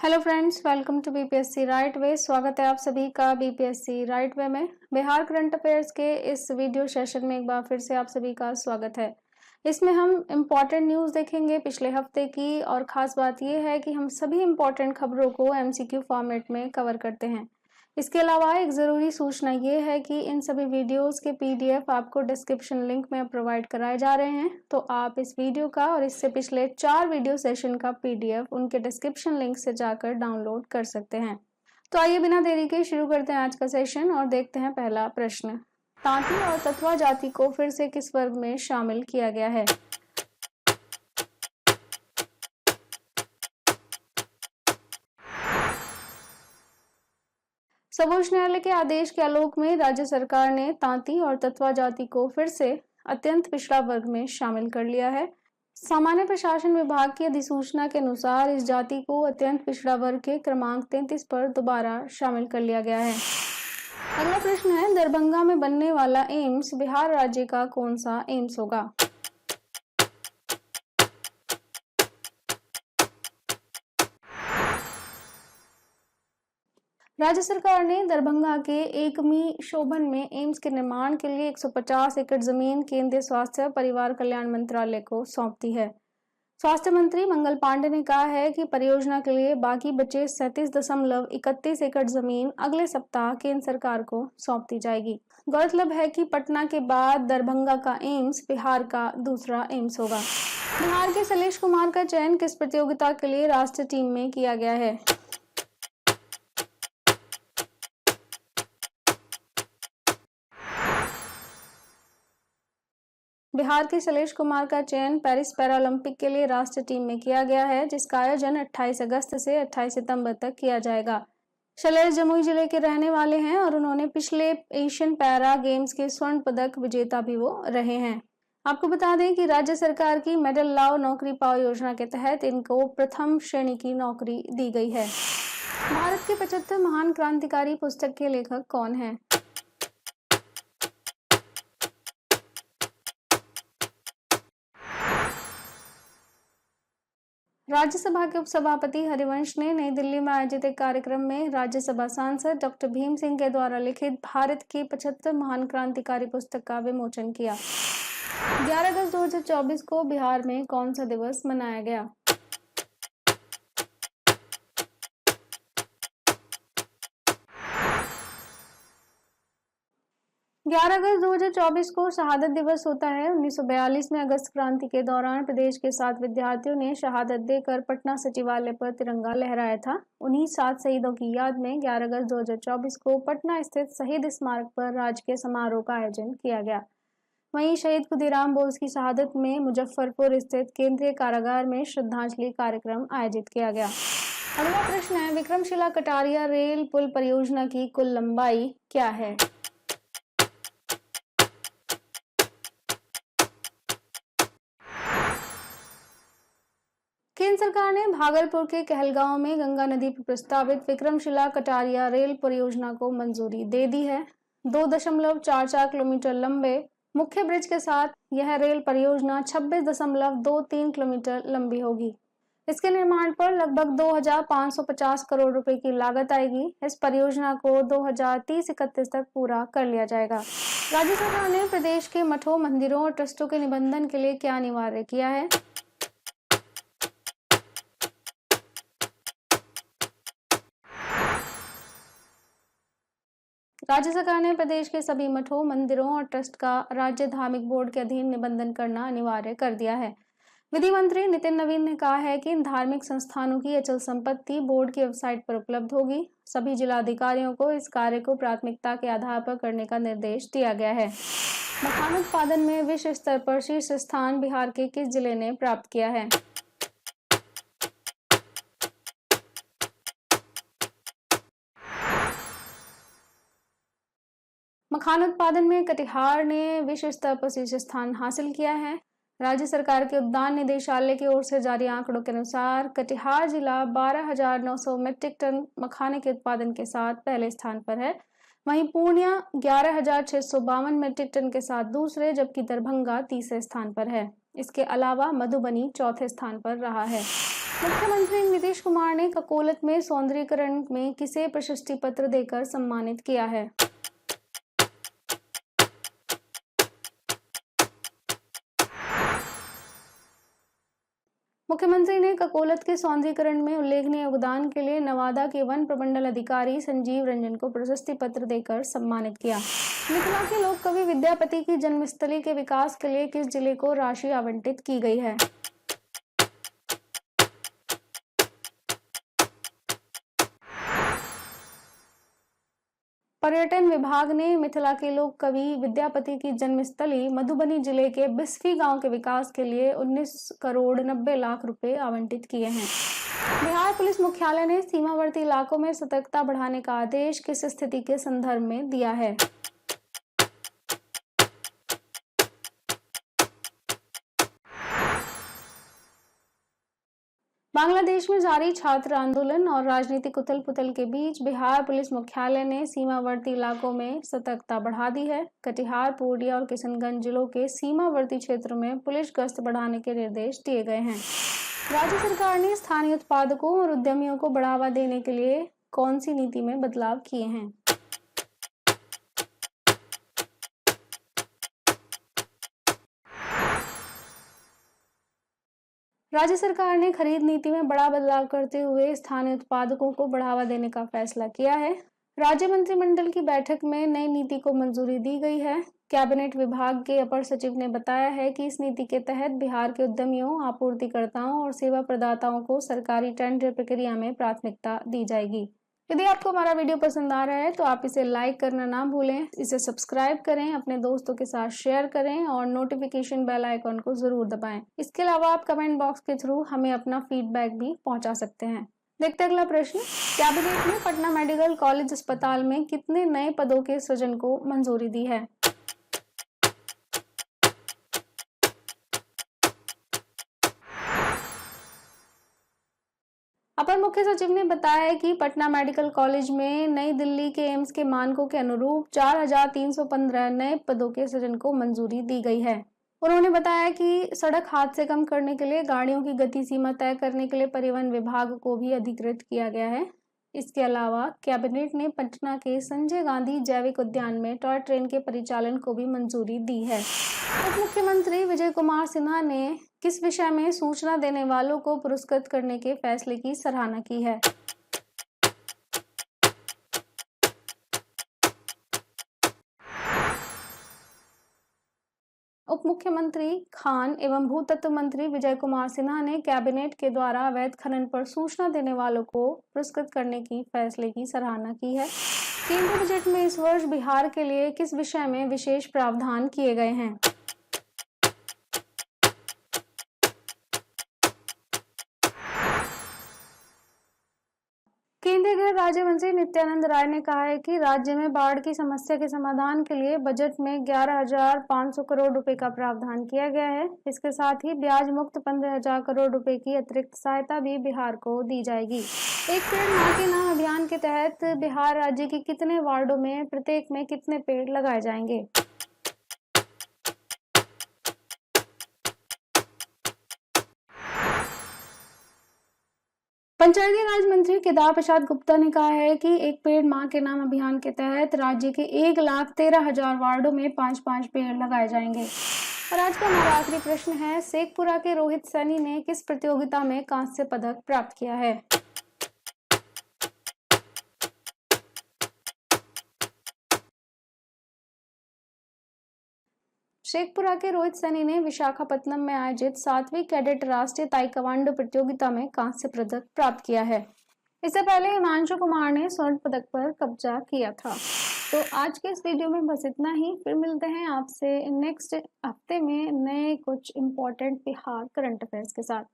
Hello friends, welcome to BPSC right way. स्वागत है आप सभी का बीपीएससी राइट वे में। बिहार करंट अफेयर्स के इस वीडियो सेशन में एक बार फिर से आप सभी का स्वागत है। इसमें हम इम्पॉर्टेंट न्यूज़ देखेंगे पिछले हफ्ते की, और ख़ास बात यह है कि हम सभी इम्पॉर्टेंट खबरों को एमसीक्यू फॉर्मेट में कवर करते हैं। इसके अलावा एक ज़रूरी सूचना ये है कि इन सभी वीडियोस के पीडीएफ आपको डिस्क्रिप्शन लिंक में प्रोवाइड कराए जा रहे हैं, तो आप इस वीडियो का और इससे पिछले 4 वीडियो सेशन का पीडीएफ उनके डिस्क्रिप्शन लिंक से जाकर डाउनलोड कर सकते हैं। तो आइए बिना देरी के शुरू करते हैं आज का सेशन और देखते हैं पहला प्रश्न। तांती और तत्वा जाति को फिर से किस वर्ग में शामिल किया गया है? सर्वोच्च न्यायालय के आदेश के आलोक में राज्य सरकार ने तांती और तत्वा जाति को फिर से अत्यंत पिछड़ा वर्ग में शामिल कर लिया है। सामान्य प्रशासन विभाग की अधिसूचना के अनुसार इस जाति को अत्यंत पिछड़ा वर्ग के क्रमांक 33 पर दोबारा शामिल कर लिया गया है। अगला प्रश्न है, दरभंगा में बनने वाला एम्स बिहार राज्य का कौन सा एम्स होगा? राज्य सरकार ने दरभंगा के एकमी शोभन में एम्स के निर्माण के लिए 150 एकड़ जमीन केंद्रीय स्वास्थ्य परिवार कल्याण मंत्रालय को सौंप दी है। स्वास्थ्य मंत्री मंगल पांडे ने कहा है कि परियोजना के लिए बाकी बचे 37.31 एकड़ जमीन अगले सप्ताह केंद्र सरकार को सौंप दी जाएगी। गौरतलब है कि पटना के बाद दरभंगा का एम्स बिहार का दूसरा एम्स होगा। बिहार के शैलेश कुमार का चयन किस प्रतियोगिता के लिए राष्ट्रीय टीम में किया गया है? बिहार के शैलेश कुमार का चयन पेरिस पैरालंपिक के लिए राष्ट्रीय टीम में किया गया है, जिसका आयोजन 28 अगस्त से 28 सितंबर तक किया जाएगा। शैलेश जमुई जिले के रहने वाले हैं और उन्होंने पिछले एशियन पैरा गेम्स के स्वर्ण पदक विजेता भी वो रहे हैं। आपको बता दें कि राज्य सरकार की मेडल लाओ नौकरी पाओ योजना के तहत इनको प्रथम श्रेणी की नौकरी दी गई है। भारत के 75 महान क्रांतिकारी पुस्तक के लेखक कौन है? राज्यसभा के उपसभापति हरिवंश ने नई दिल्ली में आयोजित एक कार्यक्रम में राज्यसभा सांसद डॉक्टर भीम सिंह के द्वारा लिखित भारत की 75 महान क्रांतिकारी पुस्तक का विमोचन किया। 11 अगस्त 2024 को बिहार में कौन सा दिवस मनाया गया? ग्यारह अगस्त 2024 को शहादत दिवस होता है। 1942 में अगस्त क्रांति के दौरान प्रदेश के 7 विद्यार्थियों ने शहादत देकर पटना सचिवालय पर तिरंगा लहराया था। उन्हीं 7 शहीदों की याद में 11 अगस्त 2024 को पटना स्थित शहीद स्मारक पर राजकीय समारोह का आयोजन किया गया। वहीं शहीद खुदीराम बोस की शहादत में मुजफ्फरपुर स्थित केंद्रीय कारागार में श्रद्धांजलि कार्यक्रम आयोजित किया गया। अगला प्रश्न है, विक्रमशिला कटारिया रेल पुल परियोजना की कुल लंबाई क्या है? केंद्र सरकार ने भागलपुर के कहलगांव में गंगा नदी पर प्रस्तावित विक्रमशिला कटारिया रेल परियोजना को मंजूरी दे दी है। 2.44 किलोमीटर लंबे मुख्य ब्रिज के साथ यह रेल परियोजना 26.23 किलोमीटर लंबी होगी। इसके निर्माण पर लगभग 2,550 करोड़ रुपए की लागत आएगी। इस परियोजना को 2030-31 तक पूरा कर लिया जाएगा। राज्य सरकार ने प्रदेश के मठों, मंदिरों और ट्रस्टों के निबंधन के लिए क्या अनिवार्य किया है? राज्य सरकार ने प्रदेश के सभी मठों, मंदिरों और ट्रस्ट का राज्य धार्मिक बोर्ड के अधीन निबंधन करना अनिवार्य कर दिया है। विधि मंत्री नितिन नवीन ने कहा है कि इन धार्मिक संस्थानों की अचल संपत्ति बोर्ड की वेबसाइट पर उपलब्ध होगी। सभी जिलाधिकारियों को इस कार्य को प्राथमिकता के आधार पर करने का निर्देश दिया गया है। मखान उत्पादन में विश्व स्तर पर शीर्ष स्थान बिहार के किस जिले ने प्राप्त किया है? मखान उत्पादन में कटिहार ने विश्व स्तर पर शीर्ष स्थान हासिल किया है। राज्य सरकार के उद्यान निदेशालय की ओर से जारी आंकड़ों के अनुसार कटिहार जिला 12,900 मीट्रिक टन मखाने के उत्पादन के साथ पहले स्थान पर है। वहीं पूर्णिया 11,652 मीट्रिक टन के साथ दूसरे, जबकि दरभंगा तीसरे स्थान पर है। इसके अलावा मधुबनी चौथे स्थान पर रहा है। मुख्यमंत्री नीतीश कुमार ने ककोलत में सौंदर्यीकरण में किसे प्रशस्ति पत्र देकर सम्मानित किया है? मुख्यमंत्री ने ककोलत के सौंदर्यीकरण में उल्लेखनीय योगदान के लिए नवादा के वन प्रमंडल अधिकारी संजीव रंजन को प्रशस्ति पत्र देकर सम्मानित किया। मिथिला के लोक कवि विद्यापति की जन्मस्थली के विकास के लिए किस जिले को राशि आवंटित की गई है? पर्यटन विभाग ने मिथिला के लोक कवि विद्यापति की जन्मस्थली मधुबनी जिले के बिस्फी गांव के विकास के लिए 19 करोड़ 90 लाख रुपए आवंटित किए हैं। बिहार पुलिस मुख्यालय ने सीमावर्ती इलाकों में सतर्कता बढ़ाने का आदेश किस स्थिति के संदर्भ में दिया है? बांग्लादेश में जारी छात्र आंदोलन और राजनीतिक उथल-पुथल के बीच बिहार पुलिस मुख्यालय ने सीमावर्ती इलाकों में सतर्कता बढ़ा दी है। कटिहार, पूर्णिया और किशनगंज जिलों के सीमावर्ती क्षेत्रों में पुलिस गश्त बढ़ाने के निर्देश दिए गए हैं। राज्य सरकार ने स्थानीय उत्पादकों और उद्यमियों को बढ़ावा देने के लिए कौन सी नीति में बदलाव किए हैं? राज्य सरकार ने खरीद नीति में बड़ा बदलाव करते हुए स्थानीय उत्पादकों को बढ़ावा देने का फैसला किया है। राज्य मंत्रिमंडल की बैठक में नई नीति को मंजूरी दी गई है। कैबिनेट विभाग के अपर सचिव ने बताया है कि इस नीति के तहत बिहार के उद्यमियों, आपूर्तिकर्ताओं और सेवा प्रदाताओं को सरकारी टेंडर प्रक्रिया में प्राथमिकता दी जाएगी। यदि आपको हमारा वीडियो पसंद आ रहा है तो आप इसे लाइक करना ना भूलें, इसे सब्सक्राइब करें, अपने दोस्तों के साथ शेयर करें और नोटिफिकेशन बेल आइकॉन को जरूर दबाएं। इसके अलावा आप कमेंट बॉक्स के थ्रू हमें अपना फीडबैक भी पहुंचा सकते हैं। देखते हैं अगला प्रश्न। कैबिनेट ने पटना मेडिकल कॉलेज अस्पताल में कितने नए पदों के सृजन को मंजूरी दी है? अपर मुख्य सचिव ने बताया है कि पटना मेडिकल कॉलेज में नई दिल्ली के एम्स के मानकों के अनुरूप 4,315 नए पदों के सृजन को मंजूरी दी गई है। उन्होंने बताया कि सड़क हादसे कम करने के लिए गाड़ियों की गति सीमा तय करने के लिए परिवहन विभाग को भी अधिकृत किया गया है। इसके अलावा कैबिनेट ने पटना के संजय गांधी जैविक उद्यान में टॉय ट्रेन के परिचालन को भी मंजूरी दी है। उप मुख्यमंत्री विजय कुमार सिन्हा ने किस विषय में सूचना देने वालों को पुरस्कृत करने के फैसले की सराहना की है? उप मुख्यमंत्री खान एवं भूतत्व मंत्री विजय कुमार सिन्हा ने कैबिनेट के द्वारा अवैध खनन पर सूचना देने वालों को पुरस्कृत करने की फैसले की सराहना की है। केंद्रीय बजट में इस वर्ष बिहार के लिए किस विषय में विशेष प्रावधान किए गए हैं? केंद्रीय गृह राज्य मंत्री नित्यानंद राय ने कहा है कि राज्य में बाढ़ की समस्या के समाधान के लिए बजट में 11,500 करोड़ रुपए का प्रावधान किया गया है। इसके साथ ही ब्याज मुक्त 15,000 करोड़ रुपए की अतिरिक्त सहायता भी बिहार को दी जाएगी। एक पेड़ मां के नाम अभियान के तहत बिहार राज्य के कितने वार्डों में प्रत्येक में कितने पेड़ लगाए जाएंगे? पंचायती राज मंत्री केदार प्रसाद गुप्ता ने कहा है कि एक पेड़ मां के नाम अभियान के तहत राज्य के 1,13,000 वार्डों में 5-5 पेड़ लगाए जाएंगे। और आज का हमारा आखिरी प्रश्न है, शेखपुरा के रोहित सैनी ने किस प्रतियोगिता में कांस्य पदक प्राप्त किया है? शेखपुरा के रोहित सैनी ने विशाखापत्तनम में आयोजित 7वीं कैडेट राष्ट्रीय ताइक्वांडो प्रतियोगिता में कांस्य पदक प्राप्त किया है। इससे पहले हिमांशु कुमार ने स्वर्ण पदक पर कब्जा किया था। तो आज के इस वीडियो में बस इतना ही। फिर मिलते हैं आपसे नेक्स्ट हफ्ते में नए कुछ इम्पोर्टेंट बिहार करंट अफेयर्स के साथ।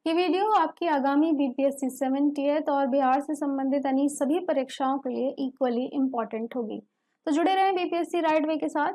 ये वीडियो आपकी आगामी बीपीएससी 70th और बिहार से संबंधित अन्य सभी परीक्षाओं के लिए इक्वली इम्पोर्टेंट होगी। तो जुड़े रहें बीपीएससी राइट वे के साथ।